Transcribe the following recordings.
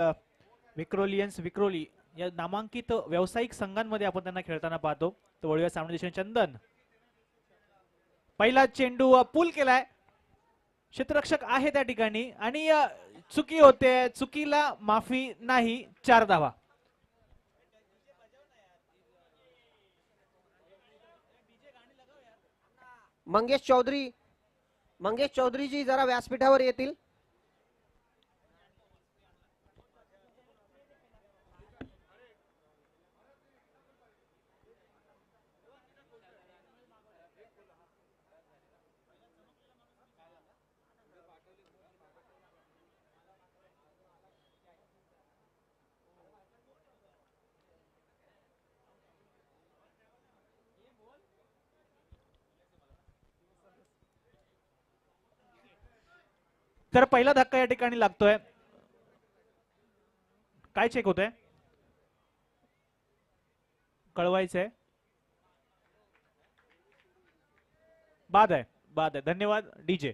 विक्रोलियन्स विक्रोली या नामांकित व्यावसायिक संघांमध्ये आपण त्यांना खेळताना पाहतो. तो वळूया सामने दिशेने चंदन. पहिला चेंडू पूल केलाय, क्षेत्ररक्षक आहे त्या ठिकाणी आणि चुकी होते, चुकीला माफी नाही. 4 धावा. मंगेश चौधरी जी जरा व्यासपीठावर येतील. तर पहिला धक्का या ठिकाणी लागतोय. काय चेक होतंय कळवायचंय. बाद आहे, बाद आहे. धन्यवाद डीजे.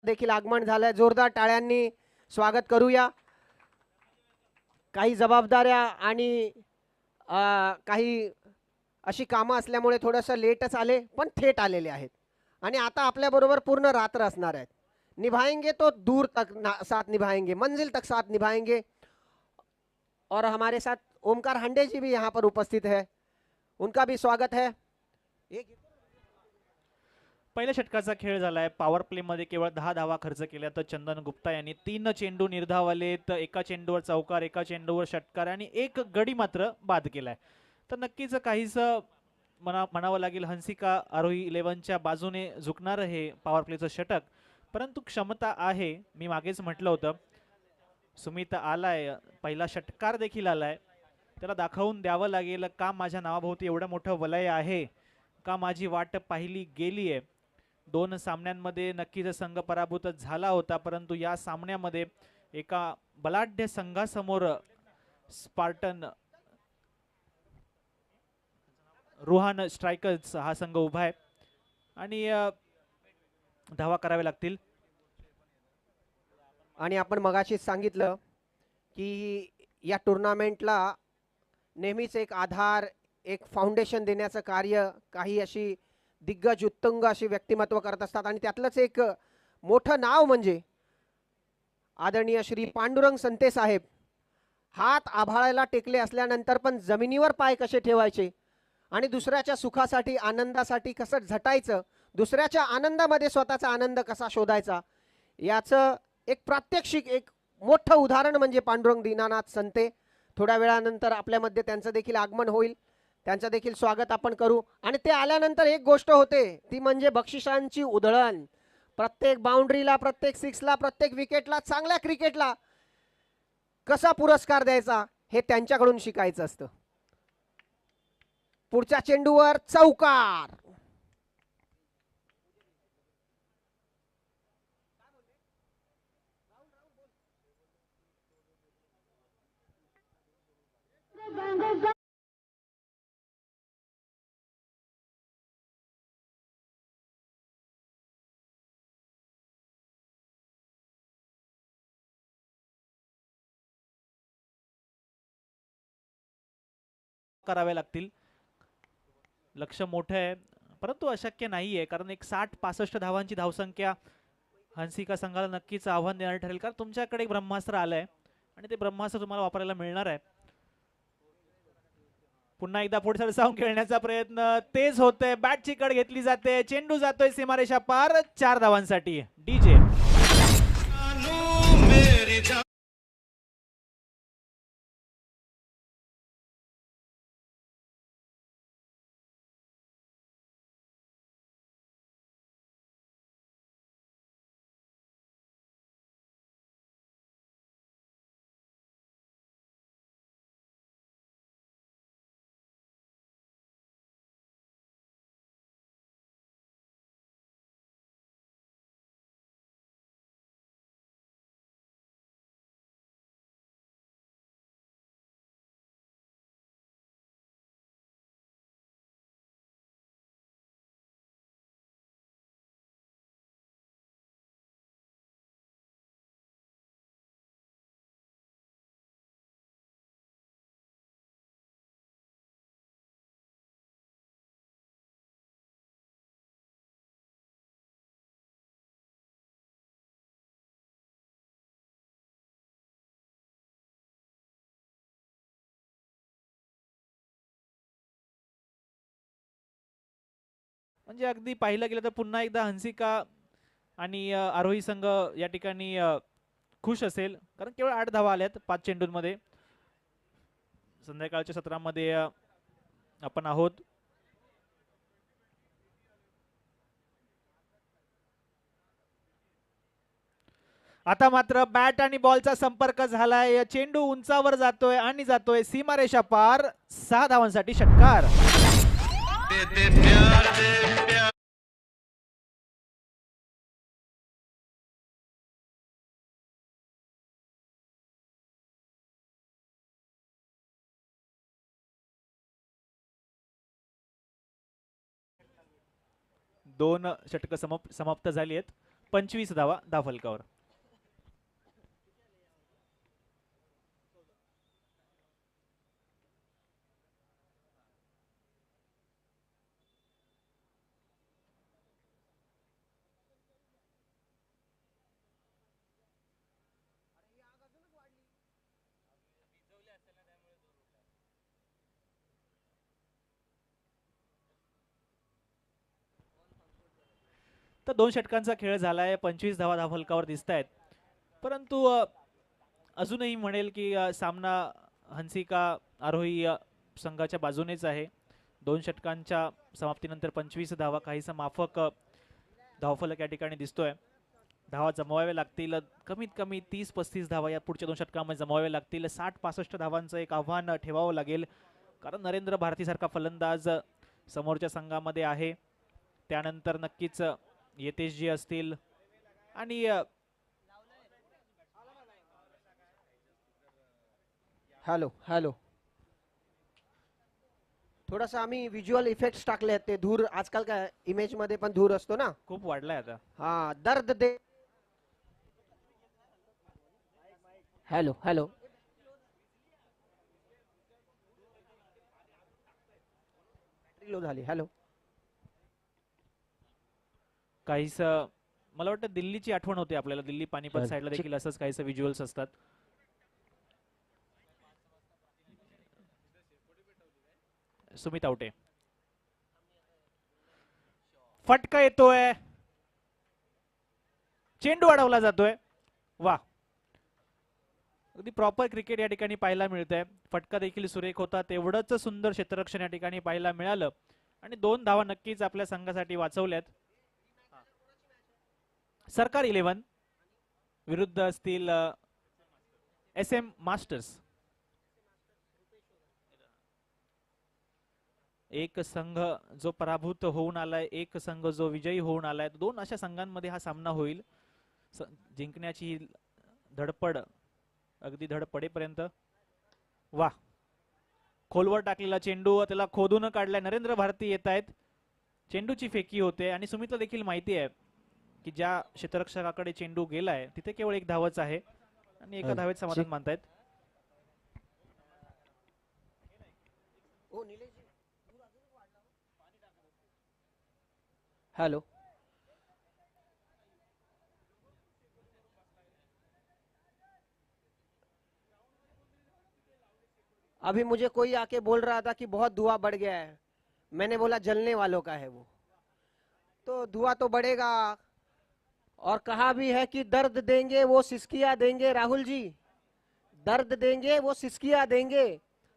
देखील आगमन झालंय. जोरदार टाळ्यांनी स्वागत करूया. काही जबाबदाऱ्या आणि काही अशी कामं असल्यामुळे थोडंसं लेटच आले, पण थेट आलेले आहेत आणि आता आपल्या बरोबर पूर्ण रात्र असणार आहेत. निभाएंगे तो दूर तक साथ निभाएंगे, मंजिल तक साथ निभाएंगे. और हमारे साथ ओमकार हांडे जी भी यहाँ पर उपस्थित है, उनका भी स्वागत है। पहिल्या षटकाचा खेळ झालाय। पॉवर प्ले मध्ये केवळ 10 धावा खर्च केल्या तर चंदन गुप्ता यांनी 3 चेंडू निर्धावले, तर एका चेंडूवर चौकार, एका चेंडूवर षटकार आणि एक गडी मात्र बाद केलाय। तर नक्कीच काहीच म्हणावं लागेल, हंसिका आरोही 11च्या बाजूने झुकणार हे पॉवर प्लेचं षटक, परंतु क्षमता आहे। मी मागेच म्हटलं होतं, सुमित आलाय, पहिला षटकार देखील आलाय, त्याला दाखवून द्यावं लागेल का माझ्या नावाभोवती एवढं मोठं वलय आहे, का माझी वाट पाहिली गेली आहे। 2 सामन्यांमध्ये नक्कीच संघ पराभूत झाला होता, परंतु या सामन्यामध्ये एका बलाढ्य संघासमोर स्पार्टन रुहान स्ट्रायकर्स हा संघ उभा आहे आणि धावा कराव्या लागतील। आणि आपण मगाशीच सांगितलं की या टुर्नामेंटला नेहमीच एक आधार, एक फाउंडेशन देण्याचं कार्य काही अशी दिग्गज उत्तुंग अशी व्यक्तिमत्व करत असतात, आणि त्यातलंच एक मोठं नाव म्हणजे आदरणीय श्री पांडुरंग संते साहेब। हात आभाळाला टेकले असल्यानंतर पण जमिनीवर पाय कसे ठेवायचे आणि दुसऱ्याच्या सुखासाठी, आनंदासाठी कसं झटायचं, दुसऱ्याच्या आनंदामध्ये स्वतःचा आनंद कसा शोधायचा, याचं एक प्रात्यक्षिक, एक मोठं उदाहरण म्हणजे पांडुरंग दीनानाथ संते। थोड्या वेळानंतर आपल्यामध्ये त्यांचं देखील आगमन होईल, त्यांचं देखील स्वागत आपण करू। आणि ते आल्यानंतर एक गोष्ट होते, ती म्हणजे बक्षिसांची उधळण। प्रत्येक बाउंड्रीला, प्रत्येक सिक्सला, प्रत्येक विकेटला, चांगल्या क्रिकेटला कसा पुरस्कार द्यायचा हे त्यांच्याकडून शिकायचं असतं। पुढच्या चेंडूवर चौकार, करावे लागतील। लक्ष मोठं आहे, परंतु अशक्य नाहीये, कारण एक 60-65 धावांची धावसंख्या हंसिका संघाला नक्कीच आव्हान देणार ठरेल, कारण तुमच्याकडे एक ब्रह्मास्त्र आलंय आणि ते ब्रह्मास्त्र तुम्हाला वापरायला मिळणार आहे। पुन्हा एकदा पुढे सरसावून खेळण्याचा प्रयत्न, तेज होतोय, बॅटची कड घेतली जाते, चेंडू जातोय सीमारेषा पार, 4 धावांसाठी डीजे। म्हणजे अगदी पाहिलं गेलं तर पुन्हा एकदा हंसिका आणि आरोही संघ या ठिकाणी खुश असेल, कारण केवळ 8 धावा आल्यात 5 चेंडूंमध्ये। संध्याकाळच्या सत्रामध्ये आपण आहोत। आता मात्र बॅट आणि बॉलचा संपर्क झालाय, चेंडू उंचावर जातोय आणि जातोय सीमारेषा पार, 6 धावांसाठी षटकार। दोन षटक समाप्त झाली आहेत, 25 धावा धावफलकावर। तर 2 षटकांचा खेळ झालाय. 25 धावा धावफलकावर दिसत आहेत. परंतु अजूनही म्हणेल की सामना हंसिका आरोही संघाच्या बाजूनेच आहे. 2 षटकांच्या समाप्तीनंतर 25 धावा, काहीसा माफक धावफलक या ठिकाणी दिसतोय. धावा जमवाव्या लागतील, कमीत कमी 30-35 धावा या पुढच्या 2 षटकांमध्ये जमवाव्या लागतील. 60-65 धावांचं एक आव्हान ठेवावं लागेल, कारण नरेंद्र भारती सारखा फलंदाज समोरच्या संघामध्ये आहे. त्यानंतर नक्कीच येतेशजी असतील आणि हॅलो हॅलो, थोडासा आम्ही व्हिज्युअल इफेक्ट्स टाकले आहेत. ते धूर आजकाल काय इमेज मध्ये पण धूर असतो ना. खूप वाढलाय आता. हा, दर्द दे. हॅलो हॅलो, लो झाली. हॅलो, काहीस मला वाटतं दिल्लीची आठवण होते आपल्याला. दिल्ली पानिपत साईडला देखील असंच काहीसं व्हिज्युअल्स असतात. सुमित आवटे, फटका येतोय, चेंडू अडवला जातोय. वा, अगदी प्रॉपर क्रिकेट या ठिकाणी पाहायला मिळतंय. फटका देखील सुरेख होता, तेवढंच सुंदर क्षेत्ररक्षण या ठिकाणी पाहायला मिळालं आणि 2 धावा नक्कीच आपल्या संघासाठी वाचवल्यात. सरकार 11 विरुद्ध असतील SM मास्टर्स. एक संघ जो पराभूत होऊन आलाय, एक संघ जो विजयी होऊन आलाय. 2 अशा संघांमध्ये हा सामना होईल. जिंकण्याची धडपड अगदी धडपडेपर्यंत. वा, खोलवर टाकलेला चेंडू, त्याला खोदून काढलाय. नरेंद्र भारती येत आहेत. चेंडूची फेकी होते आणि सुमितला देखील माहिती आहे की ज्या क्षेत्ररक्षकाकडे चेंडू गेलाय तिथे केवळ 1 धावच आहे आणि एका धावेत समाधान मानतायत. हेलो, अभी मुझे कोई आके बोल रहा था कि बहुत धुआं बढ़ गया है. मैंने बोला जलने वालों का है वो, तो धुआं तो बढ़ेगा. और कहा भी है कि दर्द देंगे वो सिसकियां देंगे. राहुल जी, दर्द देंगे वो सिसकियां देंगे.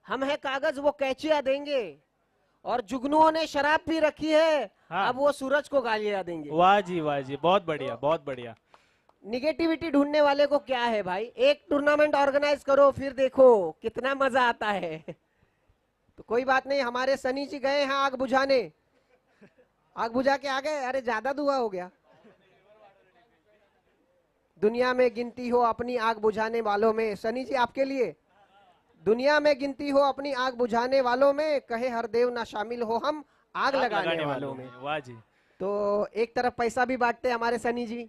हम है कागज वो कैचियां देंगे. और जुगनुओं ने शराब भी रखी है. हाँ। अब वो सूरज को गालियां देंगे. वाह जी, बहुत बढ़िया, बहुत बढ़िया. निगेटिविटी ढूंढने वाले को क्या है भाई, एक टूर्नामेंट ऑर्गेनाइज करो, फिर देखो कितना मजा आता है. तो कोई बात नहीं, हमारे सनी जी गए हैं आग बुझाने. आग बुझा के आ गए. अरे ज्यादा धुआं हो गया. दुनिया में गिनती हो अपनी आग बुझाने वालों में. सनी जी आपके लिए, दुनिया में गिनती हो अपनी आग बुझाने वालों में, कहे हर देव ना शामिल हो हम आग लगाने वालों में. वाह जी. तो एक तरफ पैसा भी बांटते हमारे सनी जी.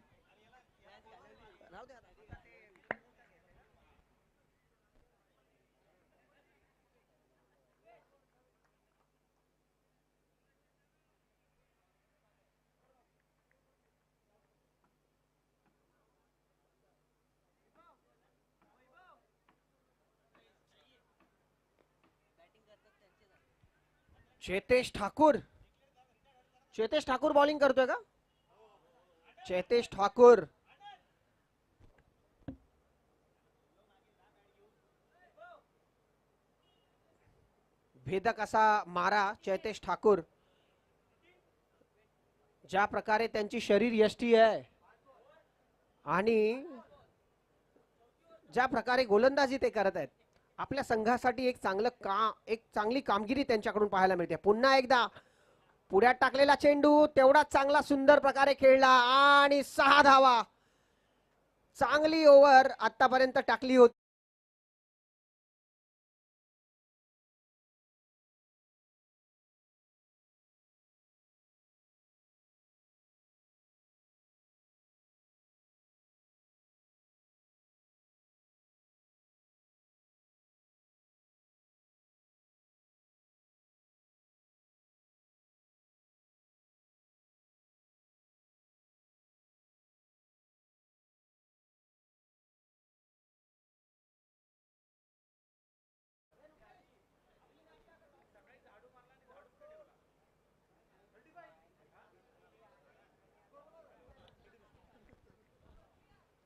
चेतेश ठाकूर, चेतेश ठाकूर बॉलिंग करतोय का? चेतेश ठाकूर, भेदक असा मारा. चेतेश ठाकूर, ज्या प्रकारे त्यांची शरीर यष्टी आहे आणि ज्या प्रकारे गोलंदाजी ते करत आहेत, आपल्या संघासाठी एक चांगली कामगिरी त्यांच्याकडून पाहायला मिळते. पुन्हा एकदा पुढ्यात टाकलेला चेंडू तेवढाच चांगला सुंदर प्रकारे खेळला आणि 6 धावा. चांगली ओव्हर आतापर्यंत टाकली होती.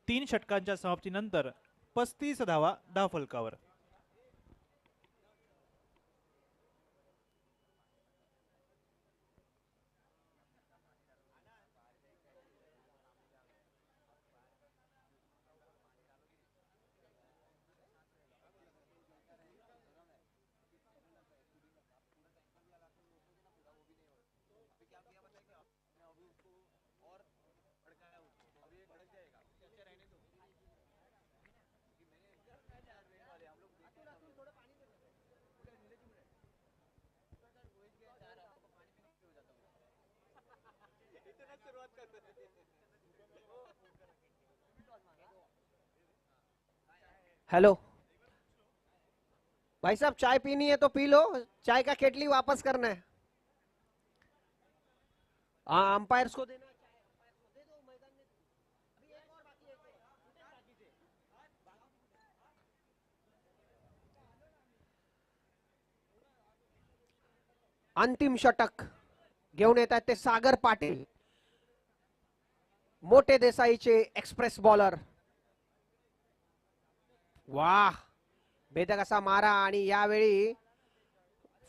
3 षटकांच्या समाप्तीनंतर 35 धावा धावफलकावर. हेलो भाई साहब, चाय पीनी है तो पी लो, चाय का केटली वापस करना है। हाँ, अंपायर्स को देना है। अंतिम षटक घेऊन येत आहेत ते सागर पाटील, मोठे देसाईचे एक्सप्रेस बॉलर. वाह, भेदक असा मारा आणि यावेळी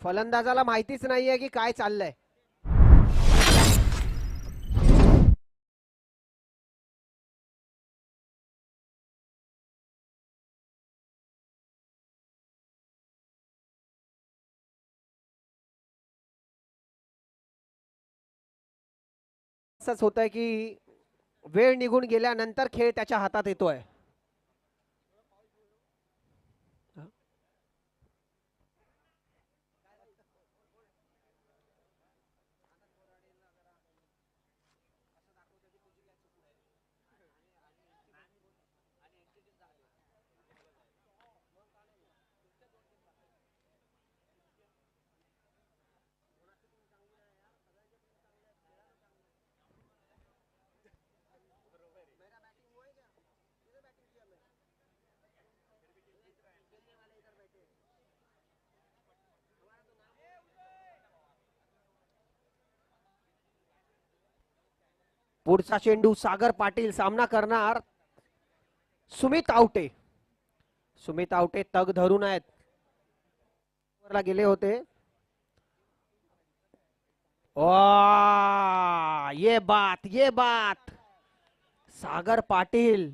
फलंदाजाला माहितीच नाहीये की काय चाललंय. असंच होतंय की वेळ निघून गेल्यानंतर खेळ त्याच्या हातात येतोय. पुढचा चेंडू सागर पाटील, सामना करणार सुमित आवटे. सुमित आवटे तग धरून आहेत, ला गेले होते. ये बात सागर पाटील,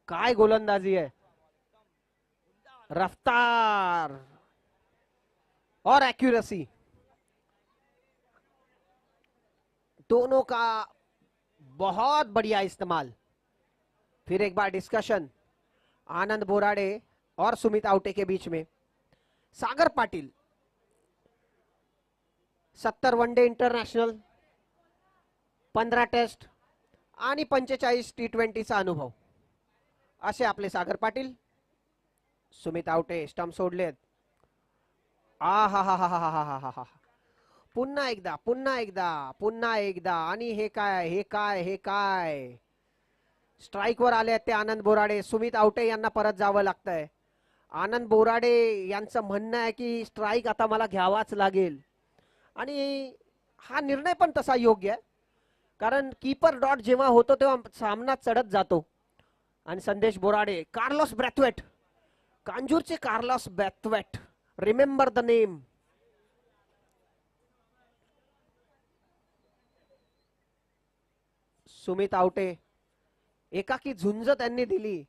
काय गोलंदाजी है, रफ्तार और एक्यूरेसी दोनों का बहुत बढ़िया इस्तेमाल. फिर एक बार डिस्कशन आनंद बोराडे और सुमित आवटे के बीच में. Sagar Patil 70 one day international, 15 taste आणि 45 T20चा अनुभव असे आपले सागर पाटील. सुमित आवटे स्टंप सोडलेत. आ हा हा हा हा हा हा हा. पुन्हा एकदा आणि हे काय स्ट्राइक वर आले ते आनंद बोराडे. सुमित आवटे यांना परत जावं लागतंय. आनंद बोराडे यांचं म्हणणं आहे की स्ट्राइक आता मला घ्यावाच लागेल आणि हा निर्णय पण तसा योग्य आहे, कारण कीपर डॉट जेव्हा होतो तेव्हा सामना चढत जातो. आणि संदेश बोराडे, कार्लोस ब्रॅथवेट, कांजूरचे Carlos Brathwaite, remember the name. Sumit Awate एकाकी झुंज त्यांनी दिली,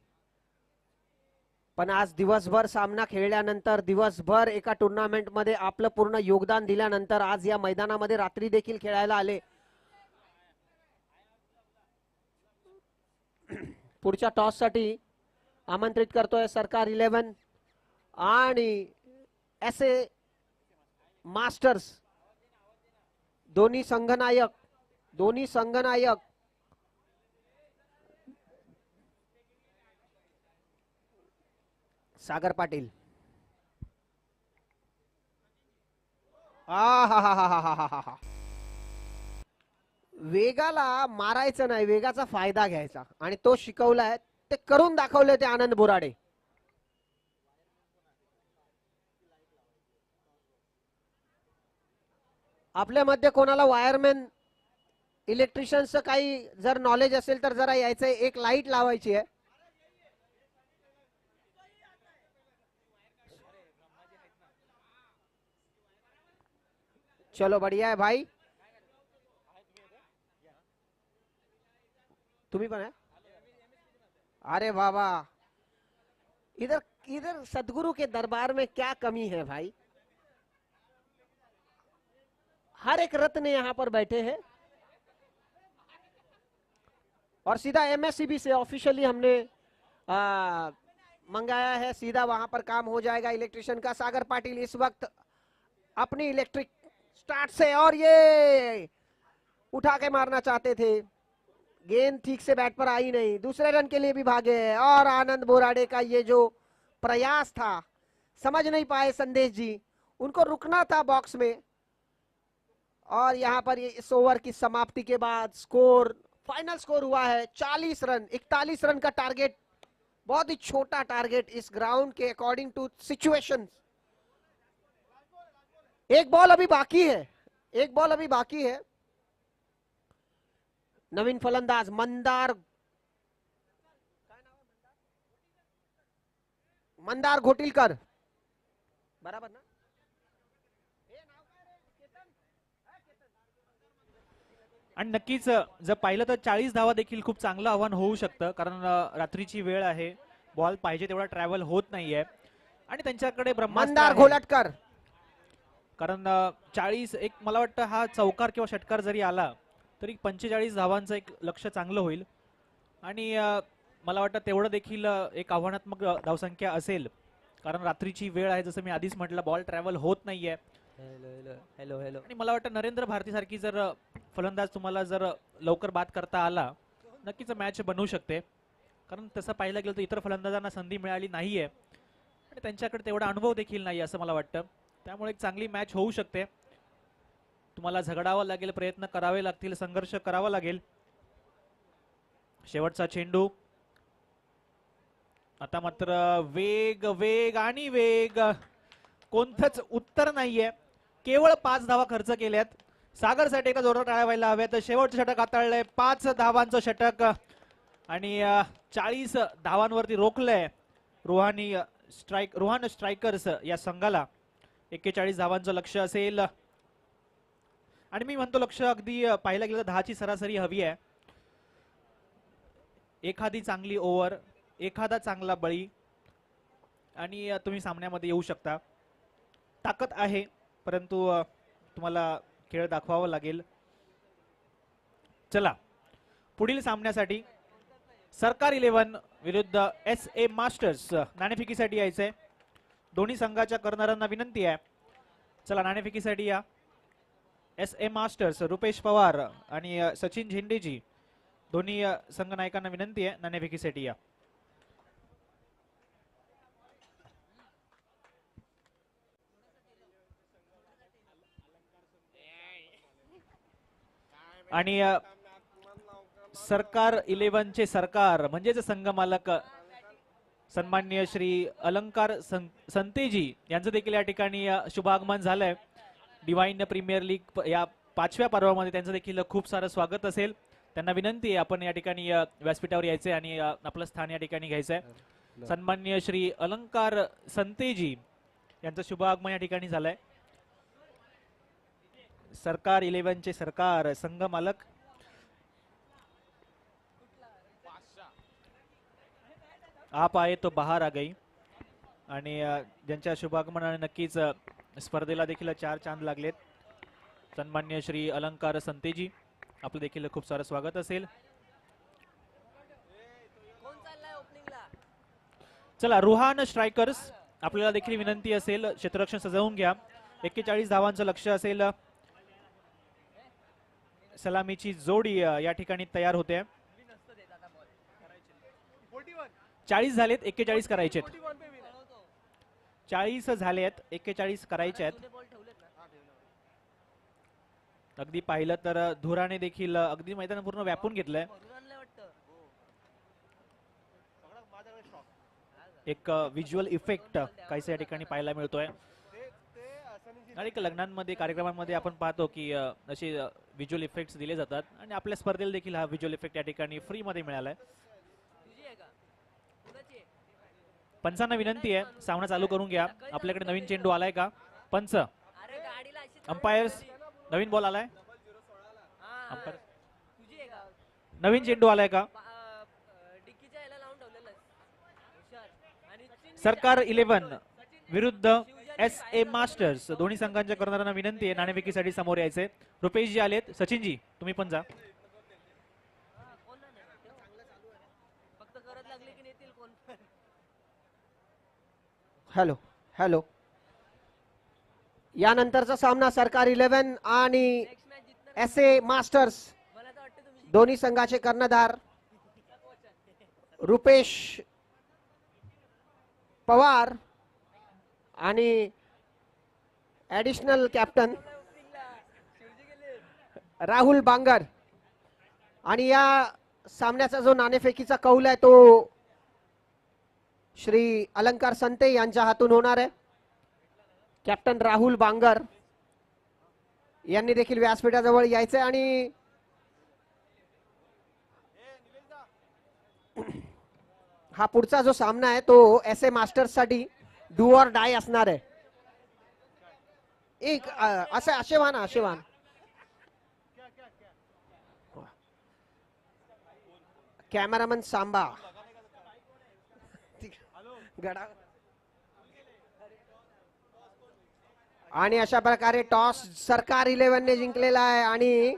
पण आज दिवसभर सामना खेळल्यानंतर, दिवसभर एका टुर्नामेंट मध्ये आपलं पूर्ण योगदान दिल्यानंतर आज या मैदानामध्ये रात्री देखील खेळायला आले. पुढच्या टॉस साठी आमंत्रित करतोय सरकार 11 आणि एसए मास्टर्स, दोन्ही संघनायक सागर पाटील. हा वेगाला मारायचं नाही, वेगाचा फायदा घ्यायचा आणि तो शिकवलाय, ते करून दाखवले ते आनंद बोराडे. आपल्या मध्ये कोणाला वायरमॅन इलेक्ट्रिशियनचं काही जर नॉलेज असेल तर जरा यायचंय, एक लाईट लावायची आहे. चलो बढ़िया है भाई. तुम्ही पण आहे. अरे वाह वाह. इधर इधर सदगुरु के दरबार में क्या कमी है भाई. हर एक रत्न यहाँ पर बैठे हैं और सीधा एमएससीबी से ऑफिशियली हमने मंगाया है. सीधा वहां पर काम हो जाएगा इलेक्ट्रिशियन का. सागर पाटिल इस वक्त अपनी इलेक्ट्रिक स्टार्ट से, और ये उठा के मारना चाहते थे, गेंद ठीक से बैट पर आई नहीं. दूसरे रन के लिए भी भागे हैं और आनंद बोराडे का ये जो प्रयास था, समझ नहीं पाए संदेश जी, उनको रुकना था बॉक्स में. और यहां पर ये इस ओवर की समाप्ति के बाद स्कोर, फाइनल स्कोर हुआ है 40 रन. 41 रन का टारगेट, बहुत ही छोटा टारगेट इस ग्राउंड के अकॉर्डिंग टू सिचुएशंस. एक बॉल अभी बाकी है, एक बॉल अभी बाकी है. नवीन फलंदाज मंदार घोटिलकर, बराबर ना. आणि नक्कीच जर पाहिलं तर 40 धावा देखील खूप चांगलं आव्हान होऊ शकतं, कारण रात्रीची वेळ आहे, बॉल पाहिजे तेवढा ट्रॅव्हल होत नाहीये आणि त्यांच्याकडे ब्रह्मास्त्र मंदार आहे. घोलटकर, कारण 40 एक मला वाटतं हा चौकार किंवा षटकार जरी आला तरी 45 धावांचं एक लक्ष चांगलं होईल. आणि मला वाटतं तेवढं देखील एक आव्हानात्मक धावसंख्या असेल, कारण रात्रीची वेळ आहे, जसं मी आधीच म्हटलं, बॉल ट्रॅव्हल होत नाहीये. Hello hello. आणि मला वाटतं नरेंद्र भारती सारखी जर फलंदाज तुम्हाला जर लवकर बाद करता आला, नक्कीच मॅच बनवू शकते. कारण तसं पाहिलं गेलं तर इतर फलंदाजांना संधी मिळाली नाहीये आणि त्यांच्याकडे तेवढा अनुभव देखील नाही असं मला वाटतं. त्यामुळे एक चांगली मॅच होऊ शकते. तुम्हाला झगडावं लागेल, प्रयत्न करावे लागतील, संघर्ष करावा लागेल. शेवटचा चेंडू. आता मात्र वेग वेग आणि वेग, कोणतंच उत्तर नाहीये. केवळ 5 धावा खर्च केल्यात. सागरसाठी एका जोरदार टाळ्या व्हायला हव्यात. शेवटचं षटक हाताळलंय, 5 धावांचं षटक आणि 40 धावांवरती रोखलंय रोहान स्ट्रायकर्स या संघाला. 41 धावांचं लक्ष असेल आणि मी म्हणतो लक्ष अगदी पाहायला गेलं तर 10ची सरासरी हवी आहे. एखादी चांगली ओव्हर, एखादा चांगला बळी आणि तुम्ही सामन्यामध्ये येऊ शकता. ताकद आहे, परंतु तुम्हाला खेळ दाखवावा लागेल. चला पुढील सामन्यासाठी सरकार 11 विरुद्ध SA मास्टर्स नाणेफेकीसाठी यायचंय. दोन्ही संघाच्या कर्णधारांना विनंती आहे, चला नाणेफेकीसाठी या. SA मास्टर्स रुपेश पवार आणि सचिन झेंडेजी, दोन्ही संघ नायकांना विनंती आहे, नाणेफेकीसाठी या. आणि सरकार 11 चे सरकार म्हणजेच संघ मालक सन्माननीय श्री अलंकार संतेजी यांचं देखील या ठिकाणी शुभागमन झालंय. डिवाइन प्रीमियर लीग या 5व्या पर्वामध्ये त्यांचं देखील खूप सारं स्वागत असेल. त्यांना विनंती आहे आपण या ठिकाणी व्यासपीठावर यायचे आणि आपलं स्थान या ठिकाणी घ्यायचंय. सन्माननीय श्री अलंकार संतेजी यांचं शुभागमन या ठिकाणी झालंय. सरकार 11 चे सरकार संघ मालक आप आए तो बाहर आ गई. आणि ज्यांच्या शुभागमनाने नक्कीच स्पर्धेला देखील 4 चांद लागलेत. सन्माननीय श्री अलंकार संतेजी, आपलं देखील खूप सारं स्वागत असेल. चला रोहान स्ट्रायकर्स, आपल्याला देखील विनंती असेल क्षेत्ररक्षण सजवून घ्या. 41 धावांचं लक्ष असेल. सलामीची जोडी या ठिकाणी तयार होते. 40 झालेत, 41 करायचे. 40 झालेत, 41 करायचे आहेत. अगदी पाहिलं तर धुराने देखील अगदी मैदान पूर्ण व्यापून घेतलंय. एक व्हिज्युअल इफेक्ट काहीसा या ठिकाणी पाहायला मिळतोय. आणि लग्नांमध्ये कार्यक्रमांमध्ये आपण पाहतो की असे व्हिज्युअल इफेक्ट्स दिले जातात आणि आपल्या स्पर्धेला देखील हा व्हिज्युअल इफेक्ट या ठिकाणी फ्री मध्ये मिळालाय. पंचांना विनंती आहे सामना चालू करून घ्या. आपल्याकडे नवीन चेंडू आलाय का पंच अंपायर्स नवीन बॉल आलाय अंपायर नवीन चेंडू आलाय का सरकार 11 विरुद्ध SA मास्टर्स दोन्ही संघांच्या कर्णधारांना विनंती आहे नाणेफेकीसाठी समोर यायचे. रुपेशजी आलेत सचिनजी तुम्ही पण जा. हॅलो हॅलो यानंतरचा सामना सरकार 11 आणि SA मास्टर्स दोन्ही संघाचे कर्णधार रुपेश पवार आणि ॲडिशनल कॅप्टन राहुल बांगर. आणि या सामन्याचा जो नाणेफेकीचा कौल आहे तो श्री अलंकार संते यांच्या हातून होणार आहे. कॅप्टन राहुल बांगर यांनी देखील व्यासपीठाजवळ यायचंय आणि हा पुढचा जो सामना आहे तो SA मास्टर्स साठी डू ऑर डाय असणार आहे. एक असं आशेवान कॅमेरामन सांबा गडा आणि अशा प्रकारे टॉस सरकार 11 ने जिंकलेला आहे आणि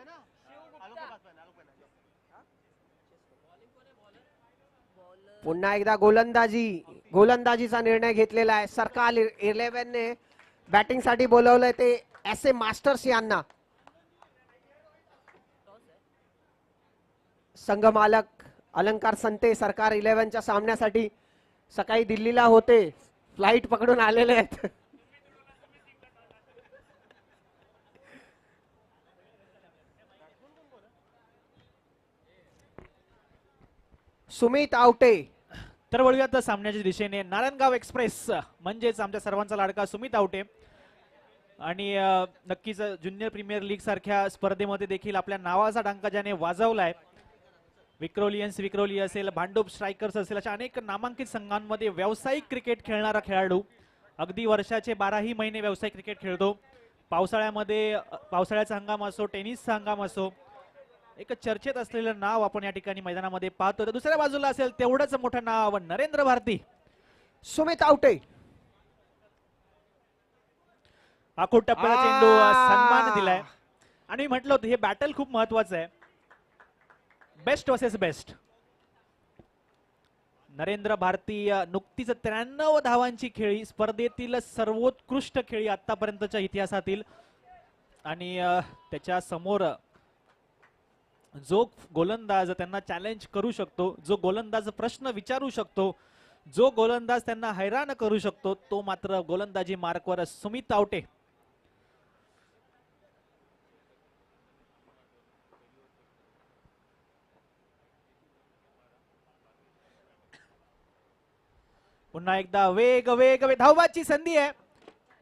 पुन्हा एकदा गोलंदाजीचा निर्णय घेतलेला आहे. सरकार 11 ने बॅटिंग साठी बोलवलंय ते SA मास्टर्स यांना. संघ मालक अलंकार संते सरकार 11 च्या सामन्यासाठी सकाळी दिल्लीला होते, फ्लाइट पकडून आलेले आहेत. सुमित आवटे. तर वळूयात सामन्याच्या दिशेने. नारायणगाव एक्सप्रेस म्हणजेच आमच्या सर्वांचा लाडका सुमित आवटे आणि नक्कीच ज्युनियर प्रीमियर लीग सारख्या स्पर्धेमध्ये देखील आपल्या नावाचा डंका ज्याने वाजवलाय. विक्रोली असेल, भांडूप स्ट्रायकर्स असेल, अशा अनेक नामांकित संघांमध्ये व्यावसायिक क्रिकेट खेळणारा खेळाडू. अगदी वर्षाचे 12ही महिने व्यावसायिक क्रिकेट खेळतो. पावसाळ्यामध्ये पावसाळ्याचा हंगाम असो, टेनिसचा हंगाम असो, एक चर्चेत असलेलं नाव आपण या ठिकाणी मैदानामध्ये पाहतो. तर दुसऱ्या बाजूला असेल तेवढंच मोठं नाव नरेंद्र भारती. सुमित आवटे आखूड टप्प्याला चेंडू सन्मान दिलाय आणि म्हटलं होतं हे बॅटल खूप महत्वाचं आहे. Best versus best. Narendra Bharati नुकतीच 93 धावांची खेळी, स्पर्धेतील सर्वोत्कृष्ट खेळी आतापर्यंतच्या इतिहासातील. आणि त्याच्या समोर जो गोलंदाज त्यांना चॅलेंज करू शकतो, जो गोलंदाज प्रश्न विचारू शकतो, जो गोलंदाज त्यांना हैराण करू शकतो, तो मात्र गोलंदाजी मार्कवर सुमित आवटे. पुन्हा एकदा वेग धावबाची संधी आहे.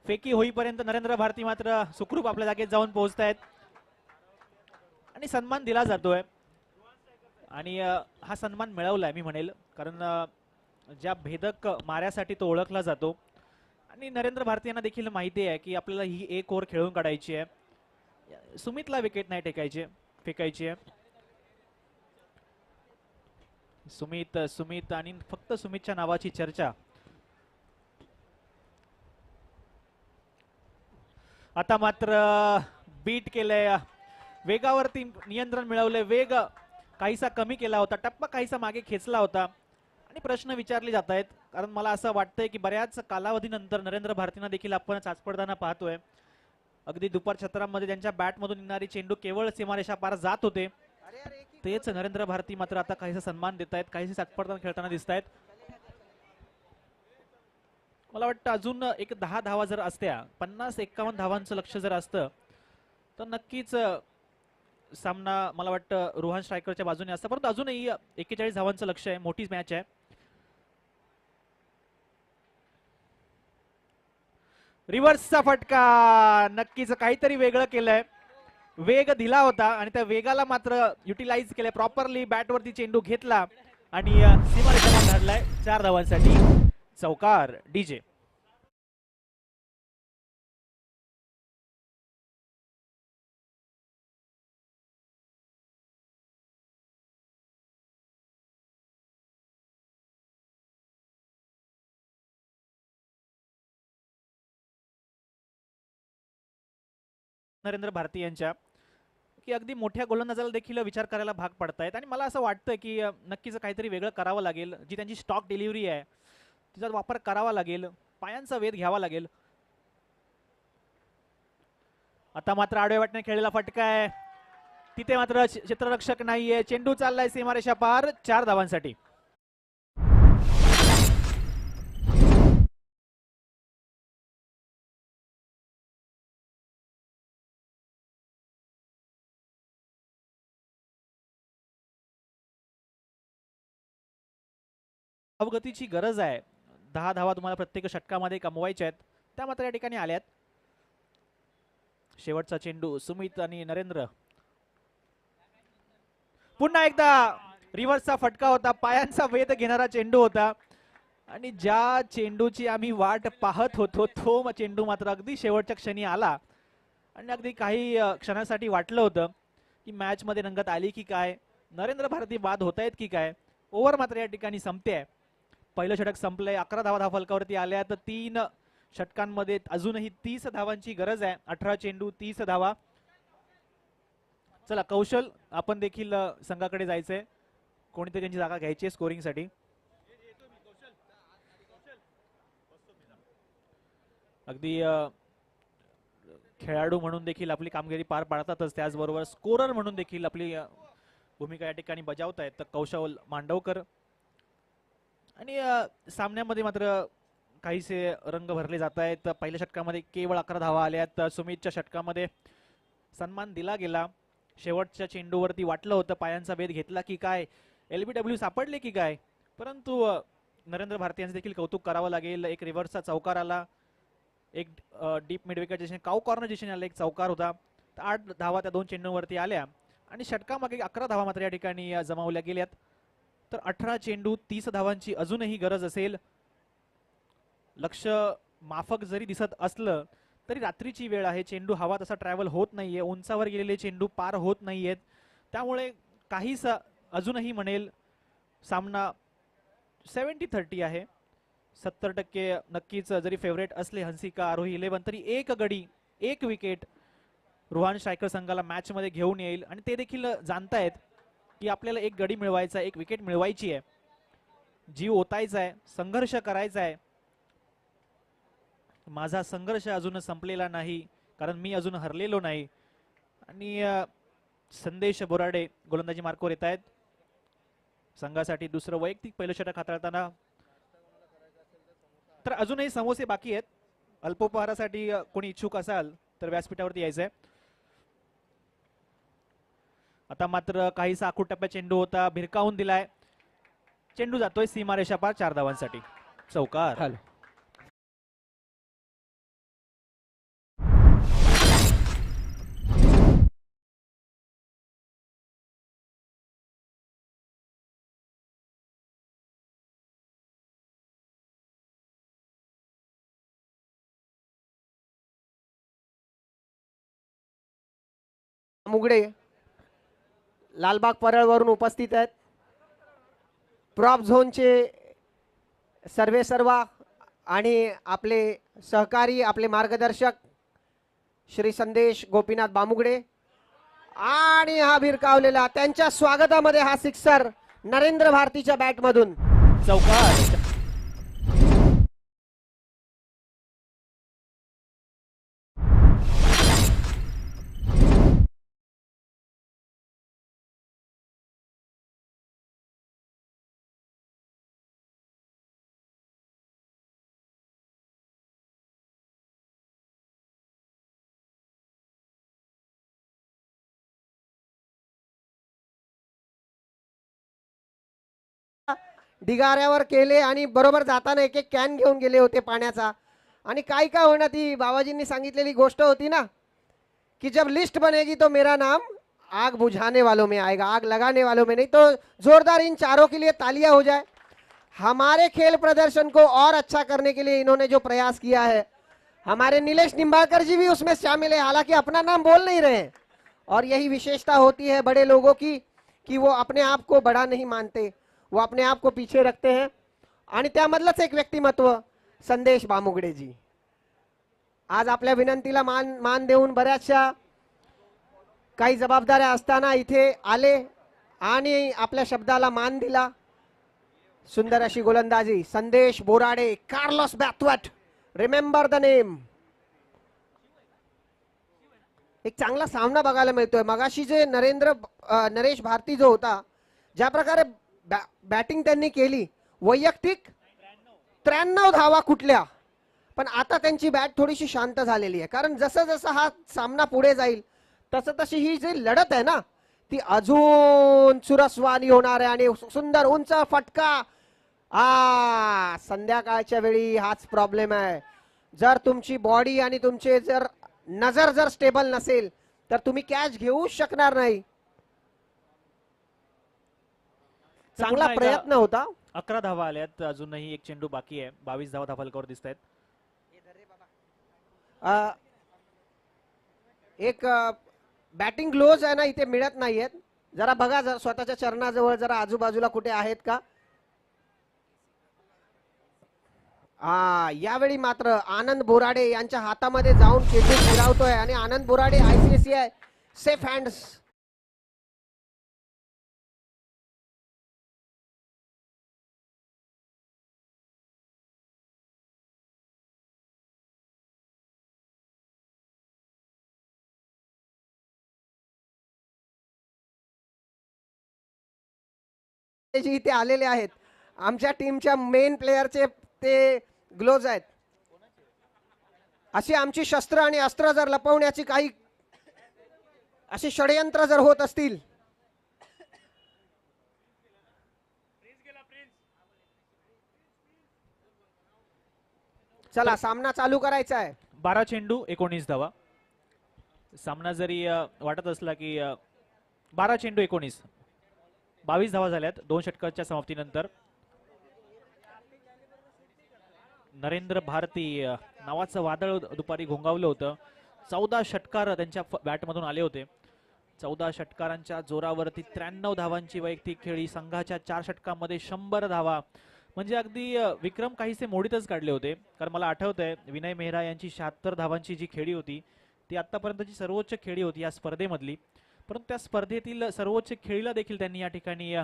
फेकी होईपर्यंत नरेंद्र भारती मात्र सुखरूप आपल्या जागेत जाऊन पोहोचतायत आणि सन्मान दिला जातोय. आणि हा सन्मान मिळवलाय मी म्हणेल, कारण ज्या भेदक माऱ्यासाठी तो ओळखला जातो. आणि नरेंद्र भारती यांना देखील माहिती आहे की आपल्याला ही एक ओव्हर खेळून काढायची आहे, सुमितला विकेट नाही फेकायची आहे. सुमित आणि फक्त सुमितच्या नावाची चर्चा. आता मात्र बीट केलंय, वेगावरती नियंत्रण मिळवलंय. वेग काहीसा कमी केला होता, टप्पा काहीसा मागे खेचला होता आणि प्रश्न विचारले जात आहेत. कारण मला असं वाटतंय की बऱ्याच कालावधीनंतर नरेंद्र भारतींना देखील आपण चाचपडताना पाहतोय. अगदी दुपार छत्रामध्ये त्यांच्या बॅटमधून निघणारी चेंडू केवळ सीमारेषा पार जात होते, तेच नरेंद्र भारती मात्र आता काहीसा सन्मान देत आहेत, काहीसे चाचपडताना खेळताना दिसत आहेत. मला वाटतं अजून एक 10 धावा जर असत्या, 50-51 धावांचं लक्ष जर असतं तर नक्कीच सामना मला वाटतं रोहन स्ट्रायकरच्या बाजूने असतं. परंतु अजूनही 41 धावांचं लक्ष आहे, मोठीच मॅच आहे. रिव्हर्सचा फटका, नक्कीच काहीतरी वेगळं केलंय. वेग दिला होता आणि त्या वेगाला मात्र युटिलाइज केलंय प्रॉपरली. बॅटवरती चेंडू घेतला आणि सीमारेषेवर धाडलाय 4 धावांसाठी. चौकार डीजे. नरेंद्र भारती यांच्या की अगदी मोठ्या गोलंदाजाला देखील विचार करायला भाग पडतायत आणि मला असं वाटतं की नक्कीच काहीतरी वेगळं करावं लागेल. जी त्यांची स्टॉक डिलिव्हरी आहे तिचा वापर करावा लागेल, पायांचा वेध घ्यावा लागेल. आता मात्र आडव्या वाटणे खेळलेला फटका आहे, तिथे मात्र क्षेत्ररक्षक नाहीये. चेंडू चाललाय सीमारेषा पार 4 धावांसाठी. अवगतीची गरज आहे. 10 धावा तुम्हाला प्रत्येक षटकामध्ये कमवायच्या आहेत, त्या मात्र या ठिकाणी आल्यात. शेवटचा चेंडू सुमित आणि नरेंद्र. पुन्हा एकदा रिव्हर्सचा फटका होता, पायांचा वेध घेणारा चेंडू होता आणि ज्या चेंडूची आम्ही वाट पाहत होतो तो चेंडू मात्र अगदी शेवटच्या क्षणी आला आणि अगदी काही क्षणासाठी वाटलं होतं की मॅच मध्ये रंगत आली की काय, नरेंद्र भारती बाद होत आहेत की काय. ओव्हर मात्र या ठिकाणी संपते. पहिलं षटक संपलंय, 11 धावा धावफलकावरती आल्या. तर 3 षटकांमध्ये अजूनही 30 धावांची गरज आहे. 18 चेंडू 30 धावा. चला कौशल, आपण देखील संघाकडे जायचंय, कोणीतरी त्यांची जागा घ्यायची आहे स्कोरिंग साठी. अगदी खेळाडू म्हणून देखील आपली कामगिरी पार पाडतातच, त्याचबरोबर स्कोरर म्हणून देखील आपली भूमिका या ठिकाणी बजावतायत. तर कौशल मांडवकर आणि सामन्यामध्ये मात्र काहीसे रंग भरले जात आहेत. पहिल्या षटकामध्ये केवळ 11 धावा आल्यात. सुमितच्या षटकामध्ये सन्मान दिला गेला. शेवटच्या चेंडूवरती वाटलं होतं पायांचा वेध घेतला की काय, एलबीडब्ल्यू सापडले की काय, परंतु नरेंद्र भारती यांचं देखील कौतुक करावं लागेल. एक रिव्हर्सचा चौकार आला, एक डीप मिड विकेट दिशेने काऊ कॉर्नर दिशेने आला एक चौकार होता. 8 धावा त्या 2 चेंडूवरती आल्या आणि षटकामागे 11 धावा मात्र या ठिकाणी जमावल्या गेल्यात. तर 18 चेंडू 30 धावांची अजूनही गरज असेल. लक्ष माफक जरी दिसत असलं तरी रात्रीची वेळ आहे, चेंडू हवा तसा ट्रॅव्हल होत नाहीये, उंचावर गेलेले चेंडू पार होत नाहीयेत. त्यामुळे काहीच अजूनही म्हणेल सामना 70-30 आहे. 70% नक्कीच जरी फेवरेट असले हंसिका आरोही 11 तरी एक गडी एक विकेट रोहन स्ट्रायकर संघाला मॅच मध्ये घेऊन येईल आणि ते देखील जाणतायत की आपल्याला एक गडी मिळवायचा, एक विकेट मिळवायची आहे, जीव ओतायचा आहे, संघर्ष करायचा आहे. माझा संघर्ष अजून संपलेला नाही, कारण मी अजून हरलेलो नाही. आणि संदेश बोराडे गोलंदाजी मार्कवर येत आहेत. संघासाठी दुसरं वैयक्तिक पहिलं षटक हाताळताना. तर अजूनही समोसे बाकी आहेत. अल्पोपहारासाठी कोणी इच्छुक असाल तर व्यासपीठावरती यायचंय. आता मात्र काहीसा आखूड टप्प्या चेंडू होता, भिरकावून दिलाय, चेंडू जातोय सीमारेषा पार 4 धावांसाठी. चौकार. मुगडे लालबाग परळवरून उपस्थित आहेत. प्रॉप झोनचे सर्वेसर्वा आणि आपले सहकारी, आपले मार्गदर्शक श्री संदेश गोपीनाथ बामुगडे. आणि हा भिरकावलेला, त्यांच्या स्वागतामध्ये हा सिक्सर नरेंद्र भारतीच्या बॅटमधून. चौकार. ढिगाऱ्यावर केले आणि बरोबर जाताना एक एक कॅन घेऊन गेले होते पाण्याचा. आणि काय काय होणार, ती बाबाजींनी सांगितलेली गोष्ट होती ना कि जब लिस्ट बनेगी तो मेरा नाम आग बुझाने वालों में आएगा, आग लगाने वालों में नहीं। तो जोरदार इन चारों के लिए तालियां हो जाए। हमारे खेल प्रदर्शन को और अच्छा करने के लिए इन्होंने जो प्रयास किया है, हमारे नीलेश निंबाळकर जी भी उसमें शामिल है, हालांकि अपना नाम बोल नहीं रहे हैं। और यही विशेषता होती है बड़े लोगों की कि वो अपने आप को बड़ा नहीं मानते, वो अपने आप को पीछे रखते हैं। आणि त्यामधलंच एक व्यक्तिमत्व संदेश बामुगडे जी आज आपल्या विनंतीला मान देऊन बऱ्याचशा काही जबाबदाऱ्या असताना इथे आले आणि आपल्या शब्दाला मान दिला। सुंदर अशी गोलंदाजी Sandesh Borade, Carlos Brathwaite, remember the name. एक चांगला सामना बघायला मिळतोय। मगाशी जे नरेश भारती जो होता, ज्या प्रकारे बॅटिंग त्यांनी केली, वैयक्तिक 93 धावा कुठल्या, पण आता त्यांची बॅट थोडीशी शांत झालेली आहे। कारण जसं जसं हा सामना पुढे जाईल तसं तशी ही जी लढत आहे ना ती अजून चुरसवानी होणार आहे। आणि सुंदर उंच फटका, संध्याकाळच्या वेळी हाच प्रॉब्लेम आहे। जर तुमची बॉडी आणि तुमचे जर नजर जर स्टेबल नसेल तर तुम्ही कॅच घेऊ शकणार नाही। चांगला प्रयत्न होता। 11 धावा आल्यात, अजूनही एक चेंडू बाकी आहे। 22 धावा धाफलकावर दिसत आहेत। एक बॅटिंग ग्लोव्ज आहे ना इथे मिळत नाहीयेत, जरा बघा स्वतःच्या चरणाजवळ जरा आजूबाजूला कुठे आहेत का। यावेळी मात्र आनंद बोराडे यांच्या हातामध्ये जाऊन चेंडू फिरवतोय आणि आनंद बोराडे ICICI सेफ हँड्स। जी इथे आलेले आहेत, आमच्या टीमच्या मेन प्लेयरचे ते ग्लोव्ज आहेत। अशी आमची शस्त्र आणि अस्त्र जर लपवण्याची काही अशी षडयंत्र जर होत असतील, चला सामना चालू करायचा आहे। 12 चेंडू 19 धावा। सामना जरी वाटत असला की 12 चेंडू 19, 22 धावा झाल्यात 2 षटकांच्या समाप्तीनंतर। नरेंद्र भारती नावाचं वादळ दुपारी घोंगावलं होतं। 14 षटकार त्यांच्या बॅटमधून आले होते। 14 षटकारांच्या जोरावरती 93 धावांची वैयक्तिक खेळी, संघाच्या 4 षटकांमध्ये 100 धावा, म्हणजे अगदी विक्रम काहीसे मोडीतच काढले होते। कारण मला आठवतंय विनय मेहरा यांची 76 धावांची जी खेळी होती ती आतापर्यंतची सर्वोच्च खेळी होती या स्पर्धेमधली, परंतु त्या स्पर्धेतील सर्वोच्च खेळीला देखील त्यांनी या ठिकाणी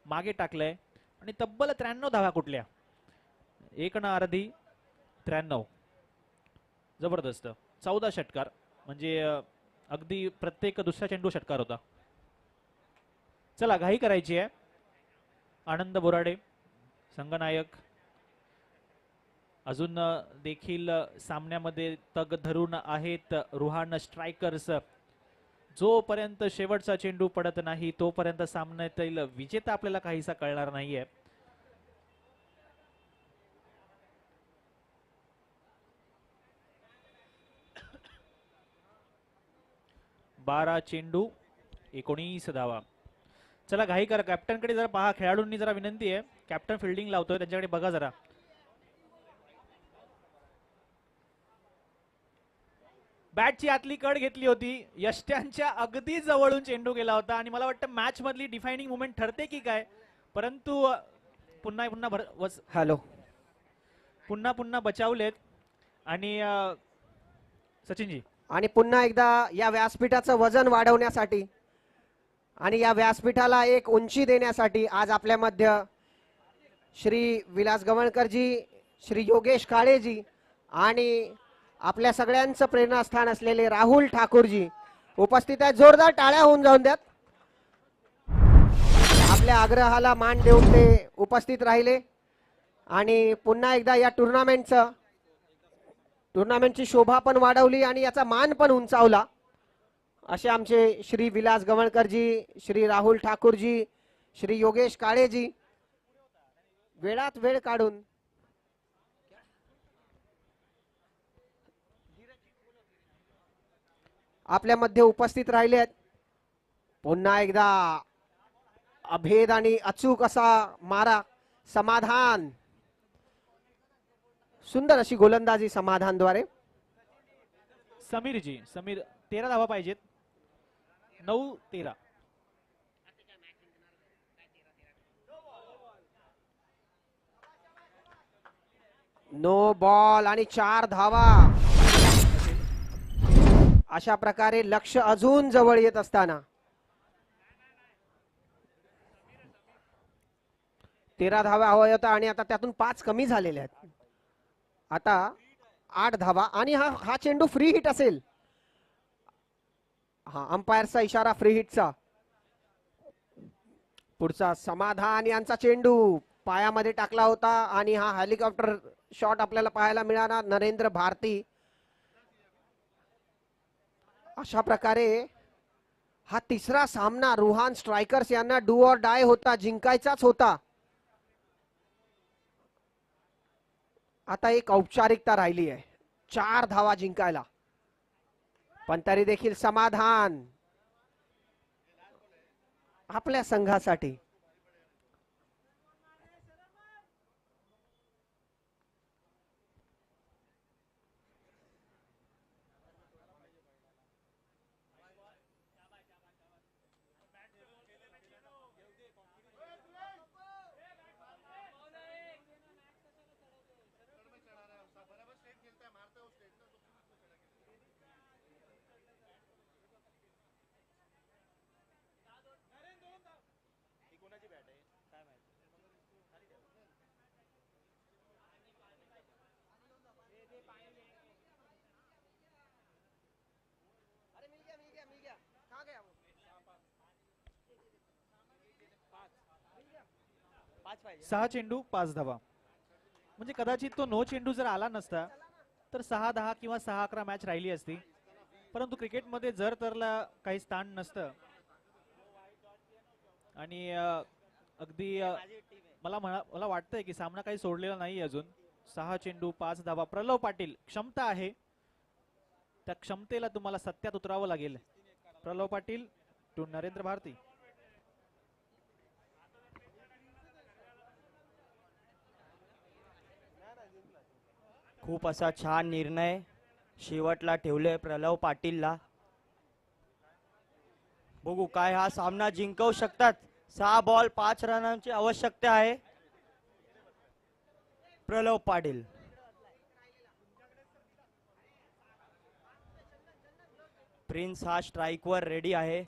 मागे टाकलंय। आणि तब्बल 93 धावा कुठल्या, एक ना अर्धी 93, जबरदस्त। 14 षटकार म्हणजे अगदी प्रत्येक दुसरा चेंडू षटकार होता। चला घाई करायची आहे। आनंद बोराडे संघनायक अजून देखील सामन्यामध्ये तग धरून आहेत। रुहान स्ट्रायकर्स, जोपर्यंत शेवटचा चेंडू पडत नाही तोपर्यंत सामन्यातील विजेता आपल्याला काहीसा कळणार नाहीये। 12 चेंडू 19 धावा। चला घाई करा, कॅप्टनकडे जरा पहा, खेळाडूंनी जरा विनंती आहे, कॅप्टन फिल्डिंग लावतोय त्यांच्याकडे बघा जरा। बॅटची आतली कड घेतली होती, यष्ट्यांच्या अगदी जवळून चेंडू गेला होता आणि मला वाटतं मॅच मधली डिफायनिंग मुवमेंट ठरते की काय, परंतु पुन्हा बचावलेत। आणि सचिनजी आणि पुन्हा एकदा या व्यासपीठाचं वजन वाढवण्यासाठी आणि या व्यासपीठाला एक उंची देण्यासाठी आज आपल्या मध्य श्री विलास गवळकरजी, श्री योगेश काळेजी आणि आपल्या सगळ्यांचं प्रेरणास्थान असलेले राहुल ठाकूरजी उपस्थित आहेत। जोरदार टाळ्या होऊन जाऊन द्यात। आपल्या आग्रहाला मान देऊन ते उपस्थित राहिले आणि पुन्हा एकदा या टुर्नामेंटची शोभा पण वाढवली आणि याचा मान पण उंचावला। असे आमचे श्री विलास गवळकरजी, श्री राहुल ठाकूरजी, श्री योगेश काळेजी वेळात वेळ काढून आपल्या मध्ये उपस्थित राहिले आहेत. पुन्हा एकदा अभेद आणि अचूक असा मारा समाधान. सुंदर अशी गोलंदाजी समाधानद्वारे. समीर 13 धावा पाहिजेत. 9-13. नो बॉल आणि 4 धावा. अशा प्रकारे लक्ष अजून जवळ येत असताना 13 धावा हवा होता आणि आता त्यातून 5 कमी झालेले आहेत. आता 8 धावा आणि हा चेंडू फ्री हिट असेल. हा अंपायरचा इशारा फ्री हिटचा. पुढचा समाधान यांचा चेंडू पायामध्ये टाकला होता आणि हा हेलिकॉप्टर शॉट आपल्याला पाहायला मिळाला. नरेंद्र भारती. अशा प्रकारे हा तिसरा सामना रुहान स्ट्रायकर्स यांना डू ऑर डाय होता, जिंकायचाच होता. आता एक औपचारिकता राहिली आहे 4 धावा जिंकायला. पण तरी देखील समाधान आपल्या संघासाठी. सहा चेंडू 5 धावा. म्हणजे कदाचित तो नो चेंडू जर आला नसता तर 6-10 किंवा 6-11 मॅच राहिली असती. परंतु क्रिकेटमध्ये जर तरला काही स्थान नसतं आणि अगदी मला वाटतंय की सामना काही सोडलेला नाही अजून. 6 चेंडू 5 धावा. प्रलव पाटील, क्षमता आहे, त्या क्षमतेला तुम्हाला सत्यात उतरावं लागेल. प्रलव पाटील टू नरेंद्र भारती. खूप असा छान निर्णय शेवटला ठेवले प्रलव पाटीलला. बघू काय हा सामना जिंकवू शकतात. 6 बॉल 5 रनांची आवश्यकता आहे. प्रलव पाटील. प्रिन्स हा स्ट्राईकवर रेडी आहे.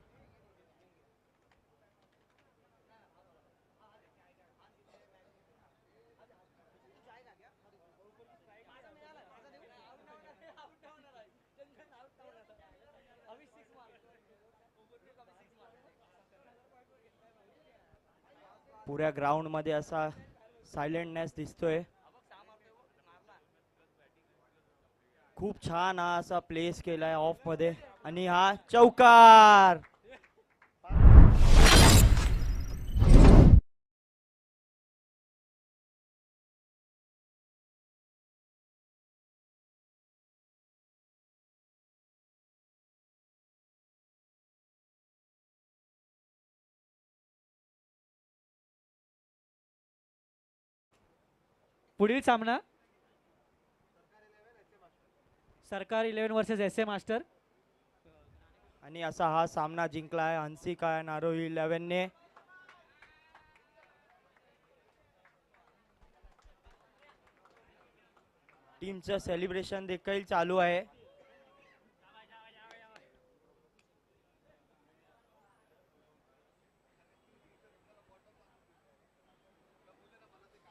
पुऱ्या ग्राउंड मध्ये असा सायलेंटनेस दिसतोय. खूप छान हा असा प्लेस केलाय ऑफ मध्ये आणि हा चौकार. पुढील सामना सरकार 11 वर्सेस एस.ए. मास्टर. आणि असा हा सामना जिंकलाय हंसिका नारोई 11 ने. टीमचं सेलिब्रेशन देखील चालू आहे.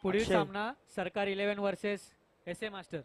पुढील अक्षय. सामना सरकार 11 वर्सेस एस.ए. मास्टर.